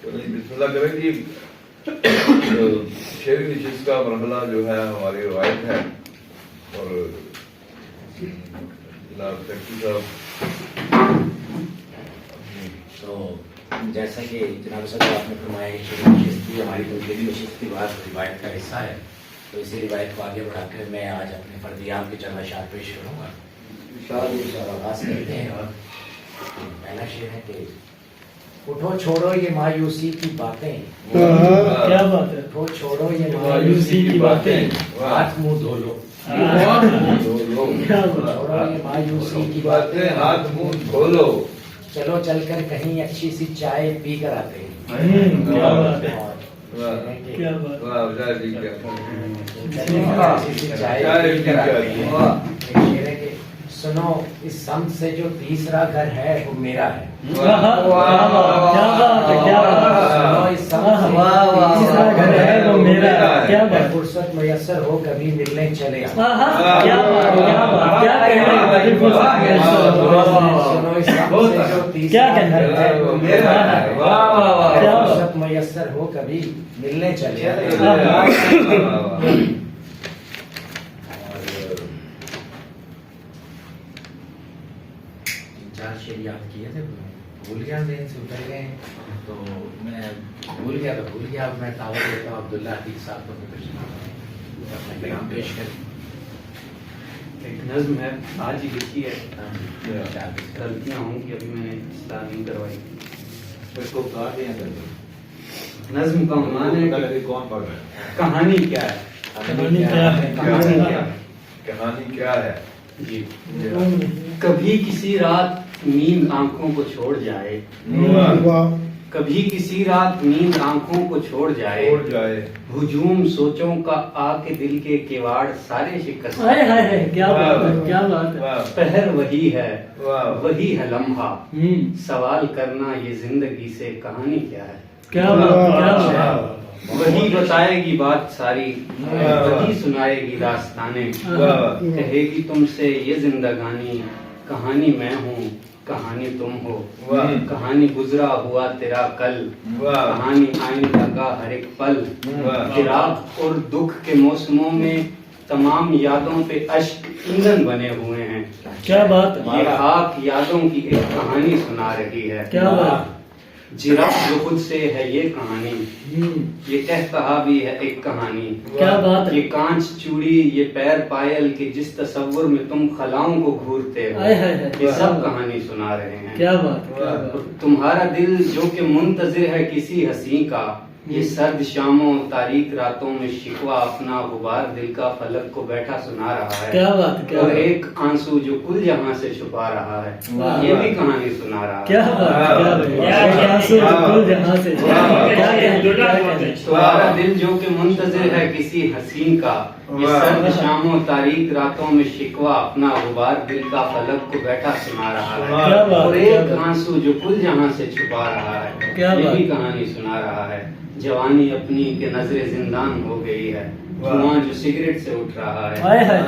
بسم اللہ کریں جی. شعری نشست کا مرحلہ جو ہے ہماری روایت ہے اور جناب سیکٹری صاحب تو جیسا کہ جناب صاحب آپ نے فرمایا کہ شعری نشست بھی ہماری تنظیمی نشست کی بات روایت کا حصہ ہے، تو اسی روایت کو آگے بڑھا کر میں آج اپنے فردیات کے چند اشعار پیش کروں گا. آغاز کرتے ہیں اور پہلا شعر ہے کہ اٹھو چھوڑو یہ مایوسی کی باتیں. کیا بات ہے. اٹھو چھوڑو یہ مایوسی کی باتیں، ہاتھ منہ دھو لو. چھوڑو یہ مایوسی کی باتیں، ہاتھ منہ دھو لو. چلو چل کر کہیں اچھی سی چائے پی کر آتے ہیں. کیا بات ہے. کیا بات. واہ جی اچھی سی چائے پی کر آتے ہیں. ایک شعر ہے کہ سنو اس سمت سے جو تیسرا گھر ہے وہ میرا ہے. کیا بات ہے. کیا بات. تیسرا گھر ہے وہ میرا ہے. کیا بات. فرصت میسر ہو کبھی ملنے چلے. کیا بات. کیا بات. کیا کہنا ہے. سنو اس سمت سے جو تیسرا گھر ہے وہ میرا ہے. فرصت میسر ہو کبھی ملنے چلے. چار شعر یاد کیے تھے، بھول گیا، ذہن سے اتر گئے، تو میں بھول گیا. اب میں دعوت دیتا ہوں عبداللہ عتیق صاحب کو اپنا پیغام پیش کریں. ایک نظم ہے، آج ہی لکھی ہے، غلطیاں ہوں کہ ابھی میں نے اصلاح نہیں کروائی. اس کو کہا دیا کرتے نظم کا عنوان ہے کون پڑھ رہا ہے؟ کہانی کیا ہے. کہانی کیا ہے. کہانی کیا ہے. جی. کبھی کسی رات نیند آنکھوں کو چھوڑ جائے، کبھی کسی رات نیند آنکھوں کو چھوڑ جائے، ہجوم سوچوں کا آ کے دل کے کیواڑ سارے شکست. کیا بات ہے. کیا بات ہے. پہر وہی ہے، وہی ہے لمحہ، سوال کرنا یہ زندگی سے کہانی کیا ہے. کیا بات. کیا بات. وہی بتائے گی بات ساری، وہی سنائے گی داستانیں، کہے گی تم سے یہ زندگانی، کہانی میں ہوں کہانی تم ہو، کہانی گزرا ہوا تیرا کل، کہانی آئندہ کا ہر ایک پل. فراق اور دکھ کے موسموں میں تمام یادوں پہ اشک ایندھن بنے ہوئے ہیں. کیا بات. یہ خاک یادوں کی ایک کہانی سنا رہی ہے. کیا بات. جرف جو خود سے ہے یہ کہانی، یہ کہا بھی ہے ایک کہانی. کیا بات. یہ کانچ چوڑی، یہ پیر پائل کہ جس تصور میں تم خلاؤں کو گھورتے ہو، یہ سب کہانی سنا رہے ہیں. کیا بات. تمہارا دل جو کہ منتظر ہے کسی ہنسی کا، یہ سرد شاموں تاریک راتوں میں شکوہ اپنا غبار دل کا فلک کو بیٹھا سنا رہا ہے. کیا بات. اور ایک آنسو جو کل جہاں سے چھپا رہا ہے، یہ بھی کہانی سنا رہا ہے. کیا بات. تمہارا دل جو کہ منتظر ہے کسی حسین کا، یہ سرد شاموں تاریک راتوں میں شکوہ اپنا غبار دل کا فلک کو بیٹھا سنا رہا ہے. اور ایک آنسو جو کل جہاں سے چھپا رہا ہے، یہ بھی کہانی سنا رہا ہے. جوانی اپنی کہ نظر زندان ہو گئی ہے، دھواں جو سگریٹ سے اٹھ رہا ہے،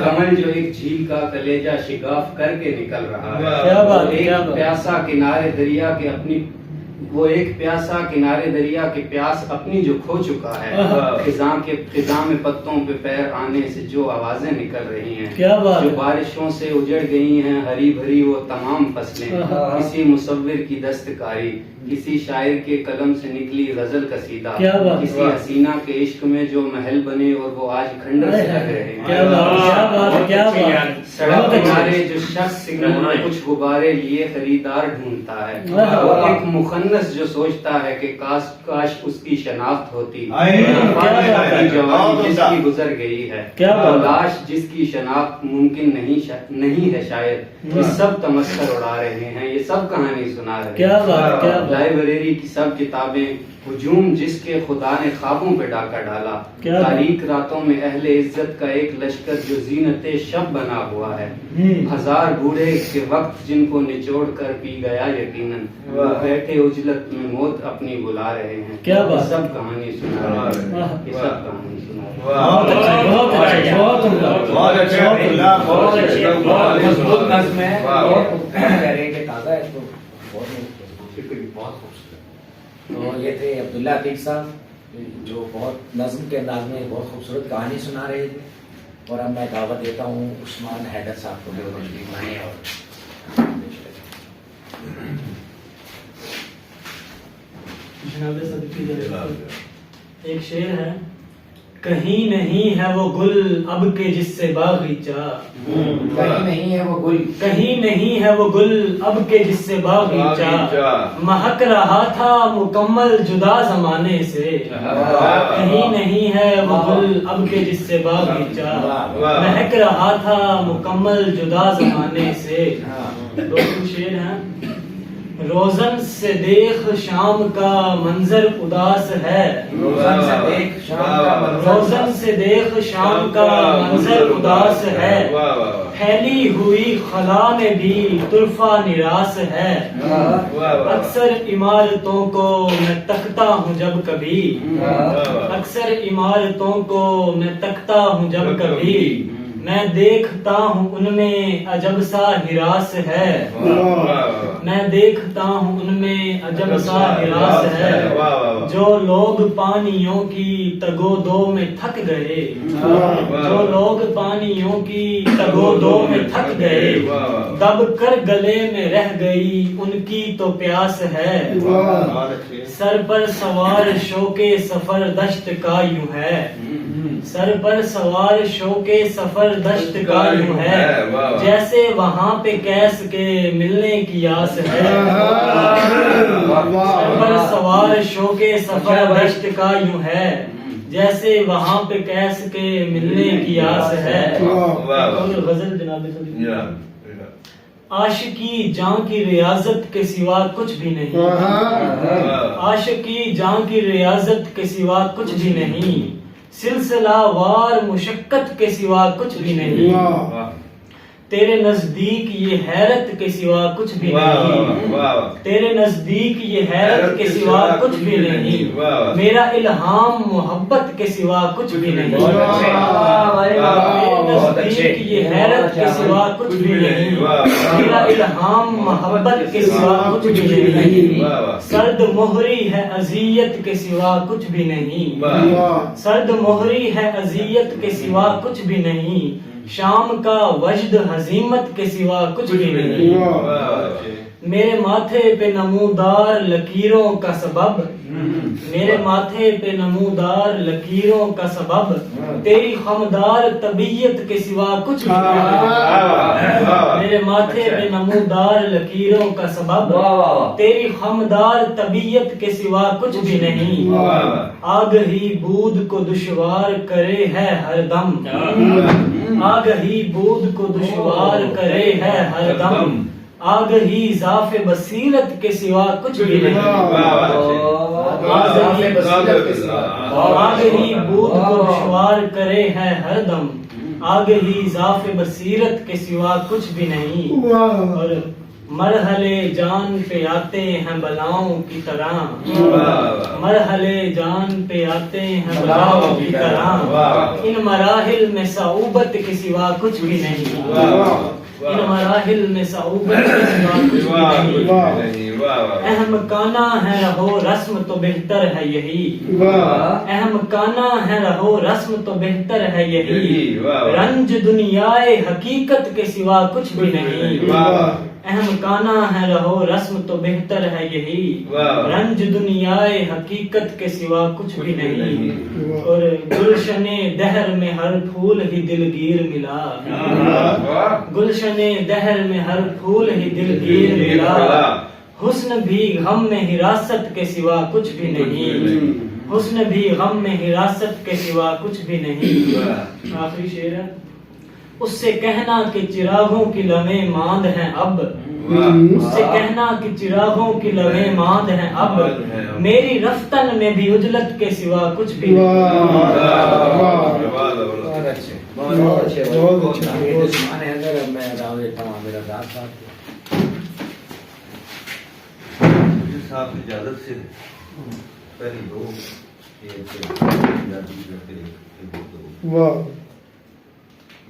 کمل جو ایک جھیل کا کلیجہ شگاف کر کے نکل رہا ہے. ایک پیاسا کنارے دریا کے اپنی، وہ ایک پیاسا کنارے دریا کے پیاس اپنی جو کھو چکا ہے، خزاں میں پتوں پہ پیر آنے سے جو آوازیں نکل رہی ہیں، جو بارشوں سے اجڑ گئی ہیں ہری بھری وہ تمام فصلیں، کسی مصور کی دستکاری، کسی شاعر کے قلم سے نکلی غزل قصیدہ، کسی حسینہ کے عشق میں جو محل بنے اور وہ آج کھنڈر سے لگ رہے ہیں. سڑک کنارے جو شخص کچھ غبارے لیے خریدار ڈھونڈتا ہے، وہ ایک مخنث جو سوچتا ہے کہ کاش اس کی شناخت ہوتی، جوانی جس کی گزر گئی ہے، لاش جس کی شناخت ممکن نہیں ہے شاید، یہ سب تمسخر اڑا رہے ہیں، یہ سب کہانی سنا رہے ہیں. لائبریری کی سب کتابیں، ہجوم جس کے خدا نے خوابوں پہ ڈاکہ ڈالا، تاریک راتوں میں اہل عزت کا ایک لشکر جو زینت شب بنا ہوا ہے، ہزار بوڑھے کے وقت جن کو نچوڑ کر پی گیا یقیناً، وہ بیٹھے اجلت میں موت اپنی بلا رہے ہیں. یہ سب کہانی سنا رہے ہیں، یہ سب کہانی سنا رہے ہیں. بہت مضبوط نظم ہے، بہت خوبصورت. تو یہ تھے عبداللہ عتیق صاحب جو بہت نظم کے انداز میں بہت خوبصورت کہانی سنا رہے تھے. اور اب میں دعوت دیتا ہوں عثمان حیدر صاحب کو جو تشریف لائیں اور جناب صدیقی ایک شعر ہے. کہیں نہیں ہے وہ گل اب کے جس سے باغیچہ، کہیں نہیں ہے وہ گل، کہیں نہیں ہے وہ گل اب کے جس سے باغیچہ، مہک رہا تھا مکمل جدا زمانے سے. کہیں نہیں ہے وہ گل اب کے جس سے باغیچہ، مہک رہا تھا مکمل جدا زمانے سے. دو شعر ہیں. روزن سے دیکھ شام کا منظر اداس ہے، روزن سے دیکھ شام کا منظر، روزن سے دیکھ شام کا منظر اداس ہے، پھیلی ہوئی خلا میں بھی طرفہ نراس ہے. اکثر عمارتوں کو میں تکتا ہوں جب کبھی، اکثر عمارتوں کو میں تکتا ہوں جب کبھی، میں دیکھتا ہوں ان میں عجب سا ہراس ہے، میں دیکھتا ہوں ان میں عجب سا ہراس ہے. جو لوگ پانیوں کی تگو دو میں تھک گئے، جو لوگ پانیوں کی تگو دو میں تھک گئے، دب کر گلے میں رہ گئی ان کی تو پیاس ہے. سر پر سوار شوقِ سفر دشت کا یوں ہے، سر پر سوار شوقِ سفر دشت کا یوں ہے، جیسے وہاں پہ کیس کے ملنے کی آس ہے. سر پر سوار شوقِ سفر دشت کا یوں ہے، جیسے وہاں پہ کیس کے ملنے کی آس ہے. اور غزل جناب صدیقی. عاشقی جاں کی ریاضت کے سوا کچھ بھی نہیں، عاشقی جاں کی ریاضت کے سوا کچھ بھی نہیں، سلسلہ وار مشقت کے سوا کچھ بھی نہیں، تیرے نزدیک یہ حیرت کے سوا کچھ بھی نہیں، تیرے نزدیک یہ حیرت کے سوا کچھ بھی نہیں، میرا الہام محبت کے سوا کچھ بھی نہیں، تیرے نزدیک یہ حیرت کے سوا کچھ بھی نہیں، میرا الہام محبت کے سوا کچھ بھی نہیں. سرد مہری ہے اذیت کے سوا کچھ بھی نہیں، سرد مہری ہے اذیت کے سوا کچھ بھی نہیں، شام کا وجد ہزیمت کے سوا کچھ بھی نہیں. میرے ماتھے پہ نمودار لکیروں کا سبب، میرے ماتھے پہ نمودار لکیروں کا سبب، تیری خمدار طبیعت کے سوا کچھ بھی نہیں. میرے ماتھے پہ نمودار لکیروں کا سبب، تیری خمدار طبیعت کے سوا کچھ بھی نہیں. آگہی بود کو دشوار کرے ہے ہر دم، آگہی بود کو دشوار کرے ہے ہر دم، آگہی ذاف بصیرت کے سوا کچھ بھی نہیں. آگہی بود کو دشوار کرے ہے ہر دم، آگہی ذاف بصیرت کے سوا کچھ بھی نہیں. اور مرحلے جان پہ آتے ہیں بلاؤں کی طرح، مرحلے جان پہ آتے ہیں بلاؤں کی طرح، ان مراحل میں صعوبت کے سوا کچھ بھی نہیں، ان مراحل میں صعوبت کے سوا کچھ بھی نہیں. اہم کانا ہے رہو رسم تو بہتر ہے یہی، اہم کانا ہے رہو رسم تو بہتر ہے یہی، رنج دنیائے حقیقت کے سوا کچھ بھی نہیں. اہم کانا ہے رہو رسم تو بہتر ہے یہی، رنج دنیائے حقیقت کے سوا کچھ بھی نہیں. اور گلشن دہر میں ہر پھول ہی دلگیر ملا، گلشن دہر میں ہر پھول ہی دلگیر ملا، حسن بھی غم میں حراست کے سوا کچھ بھی نہیں، حسن بھی غم میں حراست کے سوا کچھ بھی نہیں. آخری شعر ہے. اس سے کہنا کہ چراغوں کی لمحیں ماند ہیں اب، اس سے کہنا کہ چراغوں کی لمحیں ماند ہیں اب، میری رفتن میں بھی اجلت کے سوا کچھ بھی نہیں. بہت اچھے، بہت اچھے، بہت اچھے. میں دعوت دیتا ہوں میرا داد صاحب صاحب اجازت سے پہلی دو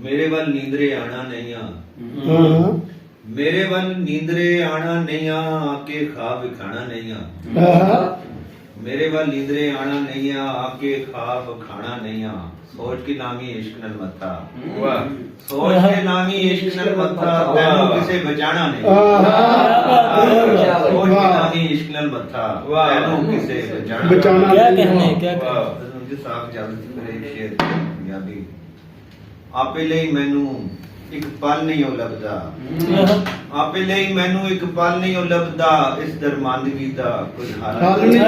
میرے ول نیندرے آنا نہیں آ، میرے ول نیندرے آنا نہیں آ کے خواب کھانا نہیں آ، میرے وال لیدرے آنا نہیں آ آپ کے خواب کھانا نہیں آ سوچ کے نامی عشق نل متھا واہ سوچ کے نامی عشق نل متھا تینوں کسے بچانا نہیں سوچ کے نامی عشق نل متھا تینوں کسے بچانا کیا کہنے کیا کہنے واہ مجھے صاحب اجازت کرے شعر پنجابی ਆਪੇ ਲਈ ਮੈਨੂੰ ਇੱਕ ਪਲ ਨਹੀਂ ਉਹ ਲੱਭਦਾ ਆਪੇ ਲਈ ਮੈਨੂੰ ਇੱਕ ਪਲ ਨਹੀਂ ਉਹ ਲੱਭਦਾ ਇਸ ਦਰਮਾਨਦਗੀ ਦਾ ਕੁਝ ਹਾਲ ਨਹੀਂ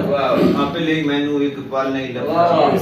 ਵਾਹ ਆਪੇ ਲਈ ਮੈਨੂੰ ਇੱਕ ਪਲ ਨਹੀਂ ਲੱਭਦਾ ਇਸ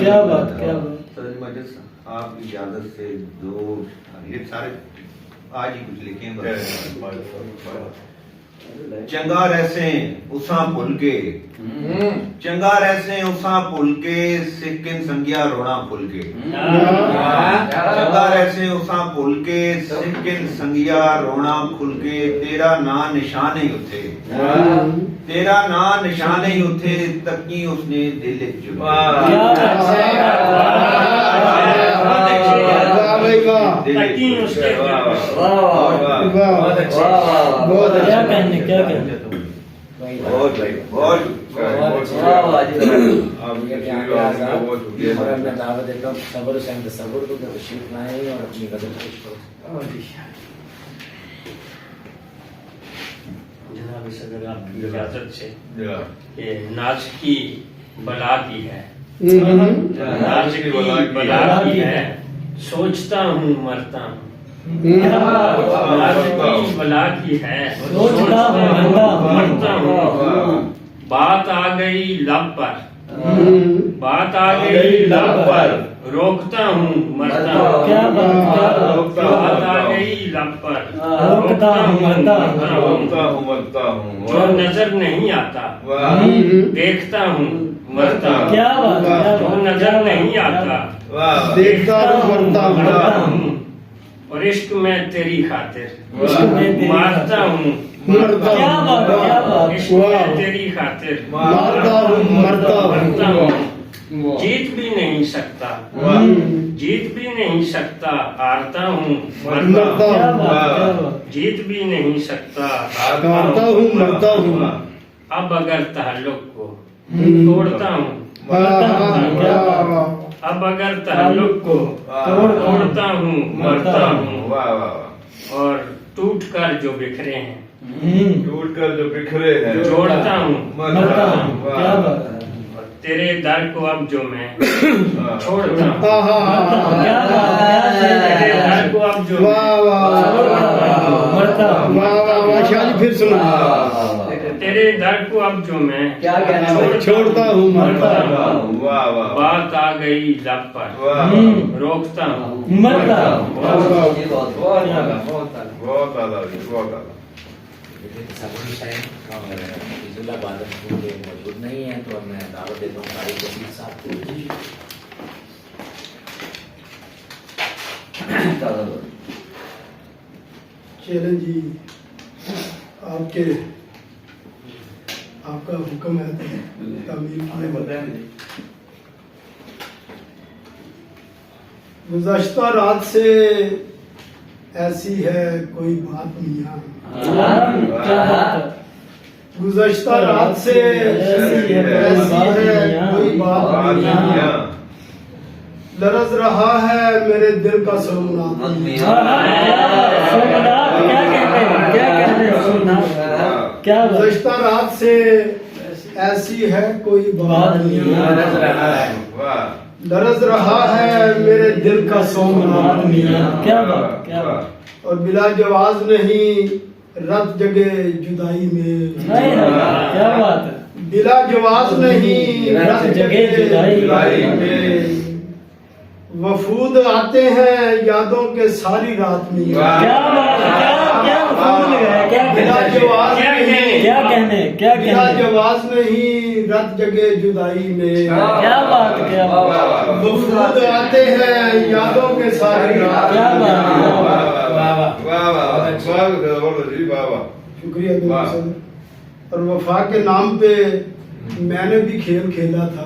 کیا بات کیا بات سر مجلس آپ کی اجازت سے دو یہ سارے آج ہی کچھ لکھیں بس چنگا رہسیں اساں بھول کے چنگا رہسیں اساں بھول کے سکن سنگیا رونا بھول کے چنگا رہسیں اساں بھول کے سکن سنگیا رونا بھول کے تیرا نا نشان ہی اتھے تیرا نا نشان ہی اتھے تکی اس نے دل کیا کہنے کیا کہنے بہت بہت اور میں دعوت دیتا ہوں صبر حسین تصور کو تشریف لائیں اور اپنی غزل پیش کرو. جناب صدر آپ کی اجازت سے جا یہ ناز کی بلا کی ہے ناز کی بلا کی ہے سوچتا ہوں مرتا ہوں ناز کی بلا کی ہے سوچتا ہوں مرتا ہوں بات آ گئی لب پر بات آ گئی لب پر روکتا ہوں مرتا ہوں بات آ گئی لب پر روکتا ہوں مرتا ہوں مرتا ہوں جو نظر نہیں آتا واہ دیکھتا ہوں مرتا ہوں کیا بات ہے جو نظر نہیں آتا واہ دیکھتا ہوں مرتا ہوں اور عشق میں تیری خاطر مارتا ہوں مرتا کیا بات ہے کیا بات عشق میں واہ تیری خاطر مارتا ہوں مرتا مرتا ہوں ہوں جیت بھی نہیں سکتا جیت بھی نہیں سکتا ہارتا ہوں مرتا مرتا ہوں ہوں جیت بھی نہیں سکتا مارتا ہوں مرتا ہوں اب اگر تعلق کو توڑتا ہوں اب اگر تعلق کو توڑتا ہوں مرتا ہوں واہ واہ اور ٹوٹ کر جو بکھرے ہیں ٹوٹ کر جو بکھرے ہیں جوڑتا ہوں مرتا ہوں کیا بات ہے اور تیرے در کو اب جو میں چھوڑتا ہوں کیا بات ہے تیرے در کو اب جو واہ واہ مرتا ہوں واہ واہ واہ شاہ جی پھر سنا تیرے در کو اب جو میں چھوڑتا ہوں مرتا ہوں واہ واہ بات آ گئی لب پر واہ روکتا ہوں مرتا ہوں بہت اعلیٰ جی بہت اعلیٰ تصور حسین اور عزیز اللہ بادل موجود نہیں ہیں تو میں دعوت دیتا ہوں طارق وسیع صاحب کو. چلیں جی آپ کا حکم ہے تعمیر گزشتہ رات سے ایسی ہے کوئی بات میاں گزشتہ رات سے ایسی ہے کوئی بات میاں لرز رہا ہے میرے دل کا سونا گزشتہ رات سے ایسی ہے کوئی بات واہ لرز رہا ہے میرے دل کا سونا کیا بات کیا بات اور بلا جواز نہیں رت جگے جدائی میں کیا بات ہے بلا جواز نہیں رت جگے جدائی میں وفود آتے ہیں یادوں کے ساری رات میں کیا بات بلا جواز نہیں کیا کہنے کیا بلا کہنے جواز نہیں رت جگے جدائی میں کیا بات کیا بات وفود آتے ہیں یادوں کے ساری رات کیا بات واہ واہ جی واہ واہ شکریہ اور وفا کے نام پہ میں نے بھی کھیل کھیلا تھا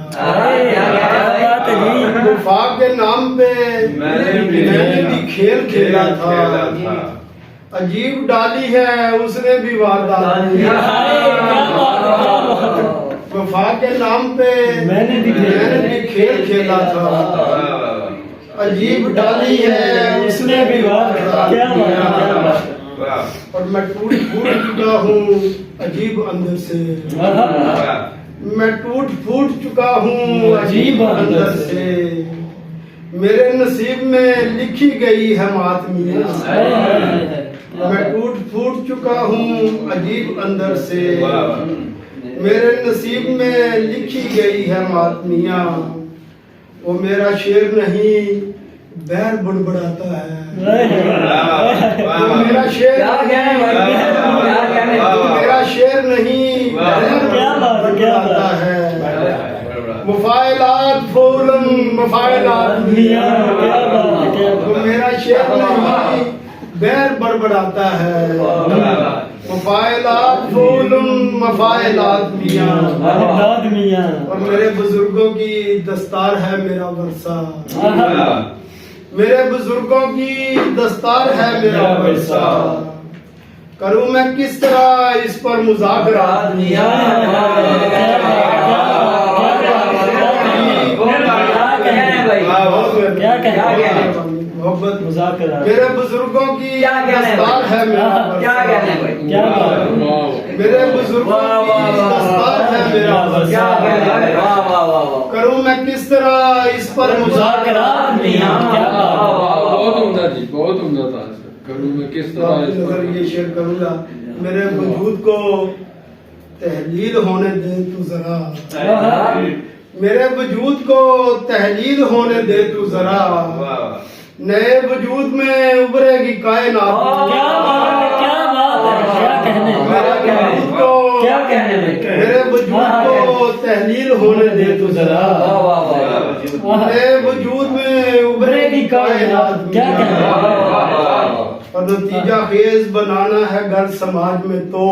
وفا کے نام پہ میں نے بھی کھیل کھیلا تھا عجیب ڈالی ہے اس نے بھی واردات کی، وفا کے نام پہ میں نے بھی کھیل کھیلا تھا، عجیب ڈالی ہے اس نے بھی واردات کی، اور میں ٹوٹ پھوٹ چکا ہوں عجیب اندر سے، میں ٹوٹ پھوٹ چکا ہوں عجیب اندر سے، میرے نصیب میں لکھی گئی ہے ماتمیاں، میں ٹوٹ پھوٹ چکا ہوں عجیب اندر سے، میرے نصیب میں لکھی گئی ہے ماتمیاں، وہ میرا شعر نہیں بیر بڑبڑاتا ہے، وہ میرا شعر میرا شعر نہیں بیر بڑبڑاتا ہے، مفاعلات فولن مفاعلات میاں، وہ میرا شعر نہیں بیر بڑبڑاتا ہے، مفاعلات فولن مفاعلات میاں، اور میرے بزرگوں کی دستار ہے میرا ورثہ، میرے بزرگوں کی دستار ہے میرا ورثہ، کروں میں کس طرح اس پر مذاکرات میاں، محبت مذاکرات، میرے بزرگوں کی دستار ہے میرا ورثہ، میرے بزرگوں کی دستار ہے میرا ورثہ، کروں میں کس طرح اس پر مذاکرات میاں، بہت عمدہ جی، بہت عمدہ تھا، کروں میں کس طرح اس پر یہ شعر کروں گا، میرے وجود کو تحلیل ہونے دے تو ذرا، میرے وجود کو تحلیل ہونے دے تو ذرا، نئے وجود میں ابھرے گی کائنات، میرے وجود کو تحلیل ہونے دے تو ذرا، نئے وجود میں ابھرے گی کائنات، اور نتیجہ خیز بنانا ہے گھر سماج میں تو،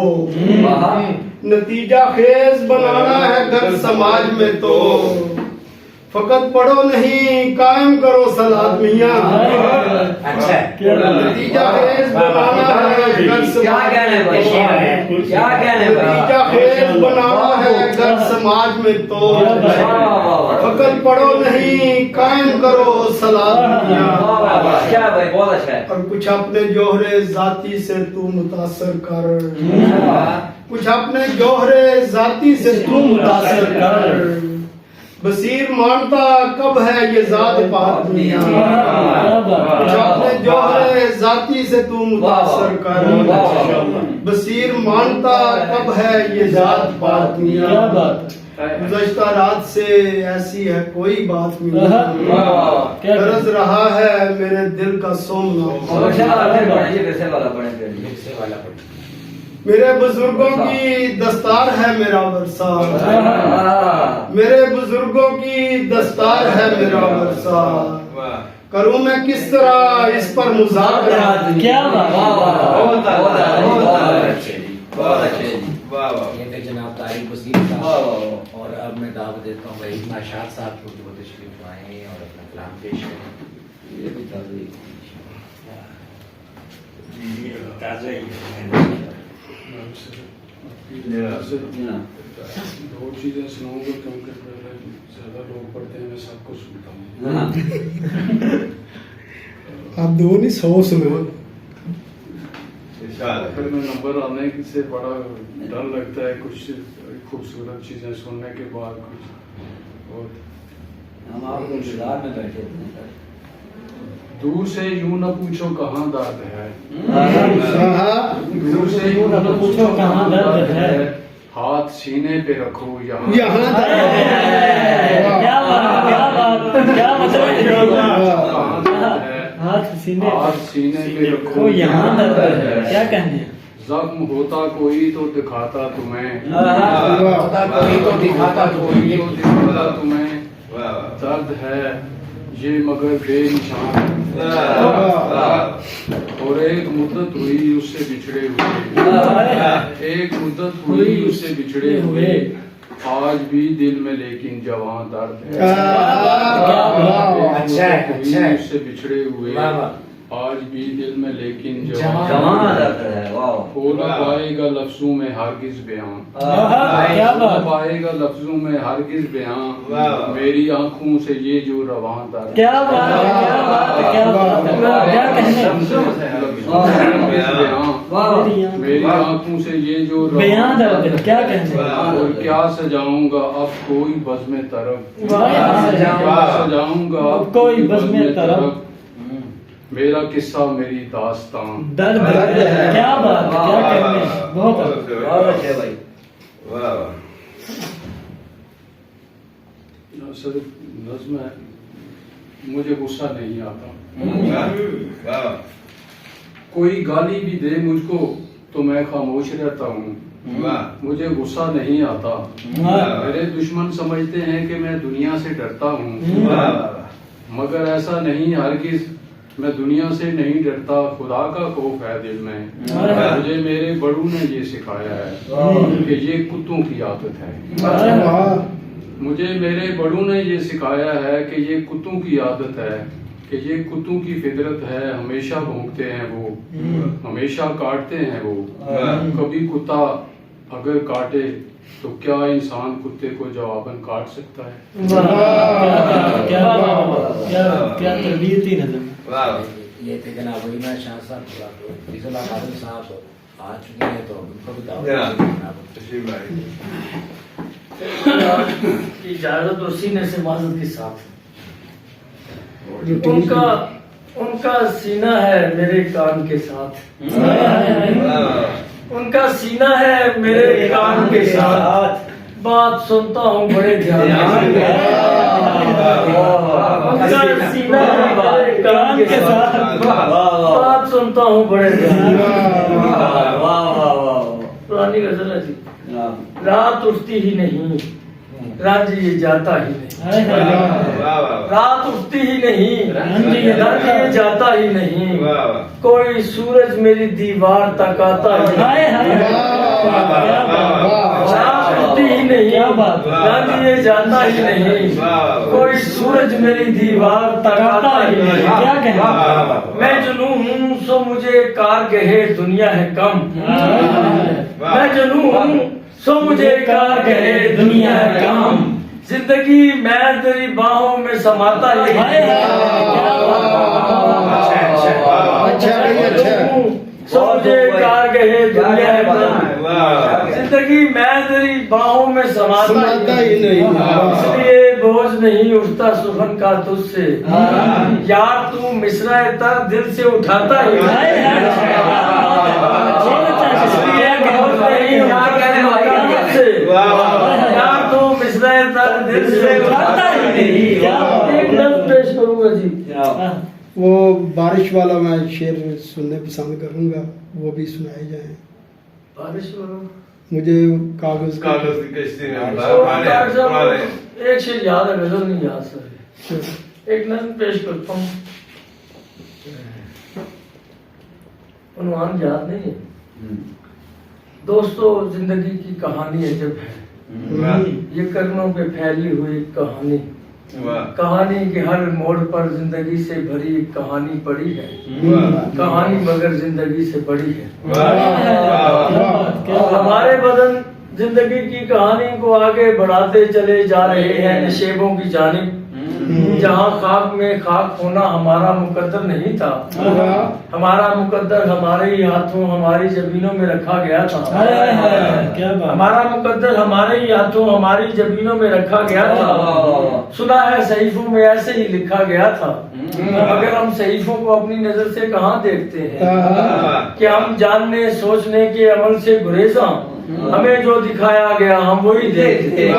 نتیجہ خیز بنانا ہے گھر سماج میں تو، فقط پڑھو نہیں قائم کرو صلاۃ میاں، نتیجہ خیز بنانا ہے گھر سماج میں تو، نتیجہ خیز بنانا ہے گھر سماج میں تو، فقط پڑھو نہیں قائم کرو صلاۃ میاں، اور کچھ اپنے جوہر ذاتی سے تو متاثر کر، کچھ اپنے جوہر ذاتی سے تو متاثر کر، بصیر مانتا کب ہے یہ ذات پاک میاں، کچھ اپنے جوہر ذاتی سے تو متاثر کر، بصیر مانتا کب ہے یہ ذات پاک میاں، گزشتہ رات سے ایسی ہے کوئی بات میاں، غرض رہا ہے میرے دل کا سومنا، میرے بزرگوں کی دستار ہے میرا ورثہ، میرے بزرگوں کی دستار ہے میرا ورثہ، کروں میں کس طرح اس پر مذاکرات، یہ تھے جناب طارق وسیم صاحب، اور اب میں دعوت دیتا ہوں وحید ناشاد صاحب کو جو تشریف لائیں اور اپنا کلام پیش کریں۔ یہ بھی تازہ دو چیزیں سناؤں گا کیونکہ زیادہ لوگ پڑھتے ہیں، میں سب کو سنتا ہوں، آپ دو نہیں 100 سنو، پھر میں نمبر آنے سے بڑا ڈر لگتا ہے کچھ خوبصورت چیزیں سننے کے بعد، کچھ بہت ہم آپ کو انتظار میں بیٹھے تھے، دور سے یوں نہ پوچھو کہاں درد ہے، دور سے یوں نہ پوچھو کہاں درد ہے، ہاتھ سینے پہ رکھو یہاں کیا ہاتھ سینے پہ رکھو یہاں درد ہے، کیا کہنے ہیں، زخم ہوتا کوئی تو دکھاتا تمہیں، تمہیں درد ہے یہ مگر بے نشان، اور ایک مدت ہوئی اس سے بچھڑے ہوئے، ایک مدت ہوئی اس سے بچھڑے ہوئے، آج بھی دل میں لیکن جوان درد ہے، اس سے بچھڑے ہوئے آج بھی دل میں لیکن جوان ہے واہ بولا پائے گا لفظوں میں ہرگز بیان کیا بولا بات پائے گا لفظوں میں ہرگز بیان میری آنکھوں سے یہ جو رواں در کیا بات ہے کیا بات ہے کیا بات ہے کیا کہنے میری آنکھوں سے یہ جو بیان درد کیا کہنے اور کیا سجاؤں گا اب کوئی بزم طرب کیا سجاؤں گا اب کوئی بزم طرب میرا قصہ میری داستان درد کیا بات کیا کہنے بہت بہت اچھے بھائی واہ صرف نظم ہے مجھے غصہ نہیں آتا واہ کوئی گالی بھی دے مجھ کو تو میں خاموش رہتا ہوں واہ مجھے غصہ نہیں آتا میرے دشمن سمجھتے ہیں کہ میں دنیا سے ڈرتا ہوں مگر ایسا نہیں ہرگز میں دنیا سے نہیں ڈرتا خدا کا خوف ہے دل میں مجھے میرے بڑوں نے یہ سکھایا ہے کہ یہ کتوں کی عادت ہے مجھے میرے بڑوں نے یہ سکھایا ہے کہ یہ کتوں کی عادت ہے کہ یہ کتوں کی فطرت ہے ہمیشہ بھونکتے ہیں وہ ہمیشہ کاٹتے ہیں وہ کبھی کتا اگر کاٹے تو کیا انسان کتے کو جواباً کاٹ سکتا ہے کیا تربیتی نظم واہ یہ تھے جناب ولیمہ شاہ صاحب فیض اللہ قادری صاحب آ چکے ہیں تو ان کو بھی دعوت جناب تشریف بھائی اجازت اور سینے سے معذرت کے ساتھ ان کا سینہ ہے میرے کان کے ساتھ ان کا سینہ ہے میرے کان کے ساتھ بات سنتا ہوں بڑے دھیان سے ان کا سینہ ہے میرے کان کے ساتھ بات سنتا ہوں بڑے دھیان پرانی غزل ہے جی رات اٹھتی ہی نہیں رات یہ جاتا ہی نہیں رات اٹھتی ہی نہیں رات یہ جاتا ہی نہیں کوئی سورج میری دیوار تک آتا ہی نہیں رات اٹھتی ہی نہیں رات یہ جاتا ہی نہیں کوئی سورج میری دیوار تک آتا ہی نہیں میں جنوں ہوں سو مجھے کارگہ دنیا ہے کم میں جنوں ہوں سو مجھے کارگہ دنیا ہے کم زندگی میں تیری باہوں میں سماتا ہی سو مجھے کارگہ دنیا ہے کم زندگی میں تیری باہوں میں سماتا ہی نہیں اس لیے بوجھ نہیں اٹھتا سخن کا تجھ سے یار تو مصرع تر دل سے اٹھاتا ہی اس لیے بوجھ نہیں یار تو مصرع تر دل سے اٹھاتا ہی نہیں ایک نظم پیش کروں گا جی وہ بارش والا میں شعر سننے پسند کروں گا وہ بھی سنائے جائیں بارش والا مجھے کاغذ کاغذ کی کشتی میں ایک شعر یاد ہے غزل نہیں یاد سر ایک نظم پیش کرتا ہوں عنوان یاد نہیں ہے دوستو زندگی کی کہانی عجب ہے یہ کرنوں پہ پھیلی ہوئی کہانی کہانی کے ہر موڑ پر زندگی سے بھری ایک کہانی پڑی ہے کہانی مگر زندگی سے بڑی ہے ہمارے بدن زندگی کی کہانی کو آگے بڑھاتے چلے جا رہے ہیں نشیبوں کی جانب جہاں خاک میں خاک ہونا ہمارا مقدر نہیں تھا ہمارا مقدر ہمارے ہی ہاتھوں ہماری جبینوں میں رکھا گیا تھا ہمارا مقدر ہمارے ہی ہاتھوں ہماری جبینوں میں رکھا گیا تھا سنا ہے صحیفوں میں ایسے ہی لکھا گیا تھا مگر ہم صحیفوں کو اپنی نظر سے کہاں دیکھتے ہیں کہ ہم جاننے سوچنے کے عمل سے گریزاں ہمیں جو دکھایا گیا ہم وہی دیکھتے ہیں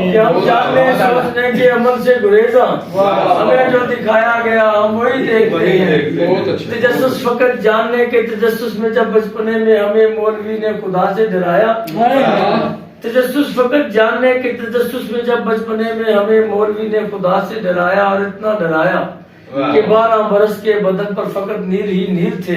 کہ ہم جاننے سوچنے کے عمل سے گریزاں ہمیں جو دکھایا گیا ہم وہی دیکھتے ہیں تجسس فقط جاننے کے تجسس میں جب بچپنے میں ہمیں مولوی نے خدا سے ڈرایا تجسس فقط جاننے کے تجسس میں جب بچپنے میں ہمیں مولوی نے خدا سے ڈرایا اور اتنا ڈرایا کہ 12 برس کے بدن پر فقط نیر ہی نیر تھے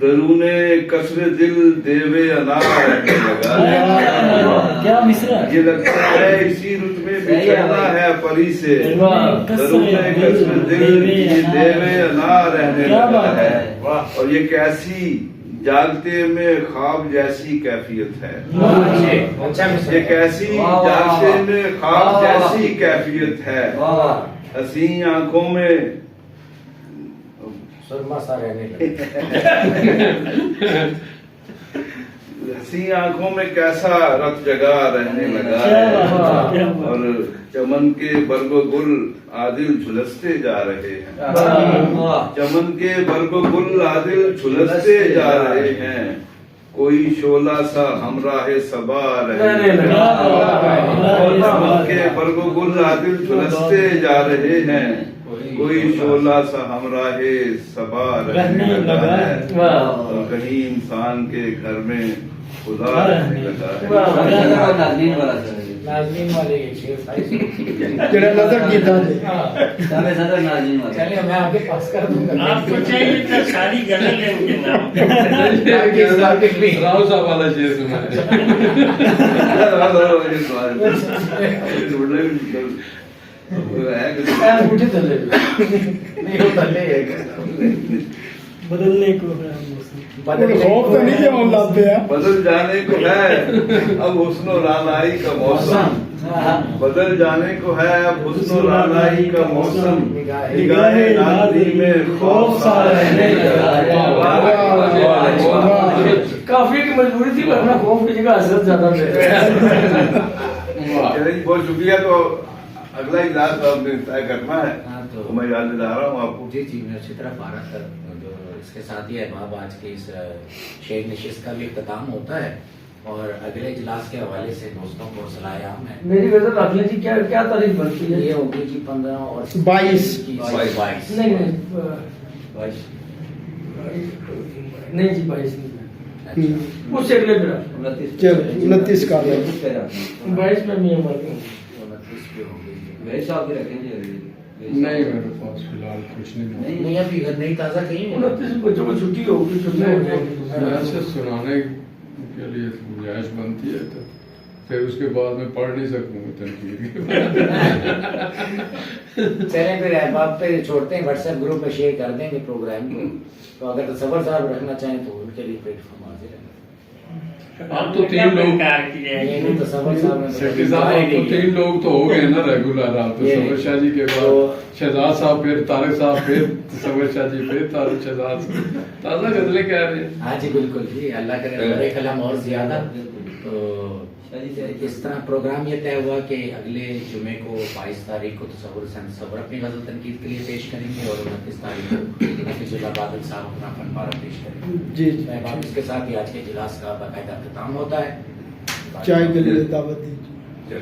درون کسر دل دیوے انار رہنے لگا ہے. کیا مصرع یہ لگتا ہے اسی رتبے میں چڑھنا ہے پری سے. درون کسر دل یہ دیوے انار رہنے لگا ہے. اور یہ کیسی جاگتے میں خواب جیسی کیفیت ہے. یہ کیسی جاگتے میں خواب جیسی کیفیت ہے. حسین آنکھوں میں سرما سا رہنے لگا. حسین آنکھوں میں کیسا رت جگا رہنے لگا ہے. اور چمن کے برگ و گل عادل جھلستے جا رہے ہیں. چمن کے برگ و گل عادل جھلستے جا رہے ہیں. کوئی شعلہ سا ہمراہ صبا رہنے لگا. چمن کے برگ و گل عادل جھلستے جا رہے ہیں. کوئی شعلہ سا ہمراہ صبا رہنے لگا ہے. اور کہیں انسان کے گھر میں خدا رہنے لگا ہے. ناظرین والے یہ شعر تھا. جڑا نظر کیتا چلیے میں آپ کے پاس کر دوں گا. آپ کو چاہیے تھا ساری غزل ہے ان کے نام. راؤ صاحب والا شعر سنا انگوٹھی تلے نہیں وہ تلے ہے. بدلنے کو ہے خوف تو نہیں جب لاتے ہیں. بدل جانے کو ہے اب حسن و رانائی کا موسم. بدل جانے کو ہے اب حسن و رانائی کا موسم. نگاہ ناظرین میں خوف سا رہنے لگا ہے. کافی کی مجبوری تھی ورنہ خوف کی جگہ حسرت زیادہ چلیے بہت شکریہ. تو اگلا اجلاس آپ نے طے کرنا ہے ہاں تو میں یاد دلا رہا ہوں آپ کو. جی جی میں اچھی طرح فارغ کر جو اس کے ساتھ ہی احباب آج کی اس شعر نشست کا بھی اختتام ہوتا ہے. اور اگلے اجلاس کے حوالے سے دوستوں کو صلاح عام ہے. میری غزل رکھ لیں جی. کیا کیا تاریخ بنتی ہے؟ یہ ہوگی جی 15 اور 22 نہیں نہیں نہیں جی 22 نہیں. اس سے اگلے پہ 29 کا 22 میں بھی ہمارے نہیں میرے پاس فی الحال کچھ نہیں. نہیں ابھی نہیں تازہ کہیں 29 بچوں کو چھٹی ہوگی. چھٹی ہو میں ایسے سنانے کے لیے گنجائش بنتی ہے تو پھر اس کے بعد میں پڑھ نہیں سکوں گا تنقید. چلیں پھر احباب پہ چھوڑتے ہیں. واٹس ایپ گروپ میں شیئر کر دیں گے پروگرام کو. تو اگر تصور صاحب رکھنا چاہیں تو ان کے لیے پلیٹ فارم حاضر ہے. اب تو 3 لوگ تصور صاحب سیٹھی صاحب اب تو 3 لوگ تو ہو گئے نا ریگولر. آپ تصور شاہ جی کے بعد شہزاد صاحب پھر طارق صاحب پھر تصور شاہ جی پھر طارق شہزاد تازہ غزلیں کہہ رہے ہیں. ہاں جی بالکل جی. اللہ کرے بڑے کلام اور زیادہ. تو اس طرح پروگرام یہ طے ہوا کہ اگلے جمعے کو 22 تاریخ کو تصور اپنی غزل تنقید کے لیے پیش کریں گے. اور 29 تاریخ کو حفیظ اللہ بادل صاحب اپنا فن پارہ پیش کریں گے. جی اس کے ساتھ ہی آج کے اجلاس کا باقاعدہ اختتام ہوتا ہے. چائے کے لیے دعوت دیجیے.